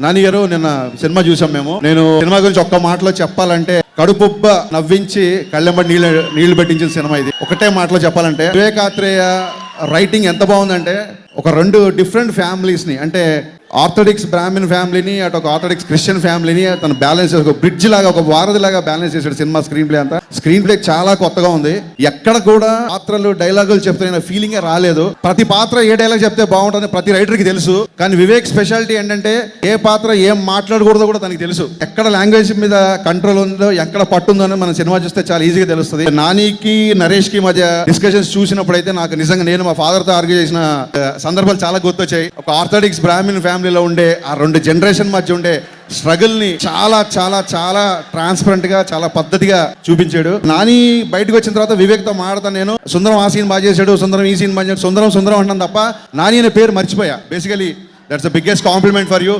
నాని గారు నిన్న సినిమా చూసాం మేము. నేను సినిమా గురించి ఒక్క మాటలో చెప్పాలంటే కడుపుబ్బ నవ్వించి కళ్ళెంబడి నీళ్లు పెట్టించిన సినిమా ఇది. ఒకటే మాటలో చెప్పాలంటే వివేకాత్రేయ రైటింగ్ ఎంత బాగుందంటే ఒక రెండు డిఫరెంట్ ఫ్యామిలీస్ని, అంటే ఆర్థోడిక్స్ బ్రాహ్మణ్ ఫ్యామిలీని అటు ఒక ఆర్థోడిక్స్ క్రిస్టియన్ ఫ్యామిలీని తను బ్యాలెన్స్ చేసి ఒక బ్రిడ్జ్ లాగా, ఒక వారధి లాగా బ్యాలెన్స్ చేశాడు సినిమా. స్క్రీన్ ప్లే అంతా, స్క్రీన్ ప్లే చాలా కొత్తగా ఉంది. ఎక్కడ కూడా పాత్రలు డైలాగులు చెప్తున్న ఫీలింగే రాలేదు. ప్రతి పాత్ర ఏ డైలాగ్ చెప్తే బాగుంటుంది ప్రతి రైటర్కి తెలుసు. కానీ వివేక్ స్పెషాలిటీ ఏంటంటే ఏ పాత్ర ఏం మాట్లాడకూడదో కూడా తనకి తెలుసు. ఎక్కడ లాంగ్వేజ్ మీద కంట్రోల్ ఉందో, ఎక్కడ పట్టుందో అని మనం సినిమా చూస్తే చాలా ఈజీగా తెలుస్తుంది. నానికి నరేష్ కి మధ్య డిస్కషన్స్ చూసినప్పుడు అయితే నాకు నిజంగా నేను మా ఫాదర్ తో ఆర్గ్యూ చేసిన సందర్భాలు చాలా గుర్తొచ్చాయి. ఒక ఆర్థోడిక్స్ బ్రాహ్మణ్ ఫ్యామిలీలో ఉండే ఆ రెండు జనరేషన్ మధ్య ఉండే స్ట్రగుల్ ని చాలా చాలా చాలా ట్రాన్స్పరెంట్ గా, చాలా పద్ధతిగా చూపించాడు. నాని బయటకు వచ్చిన తర్వాత వివేక్ తో మాట్లాడతాను నేను, సుందరం ఆ సీన్ బాగా చేశాడు, సుందరం ఈ సీన్ బాగా చేశాడు, సుందరం సుందరం అంటాను తప్ప నాని అనే పేరు మర్చిపోయా. Basically that's the biggest compliment for you.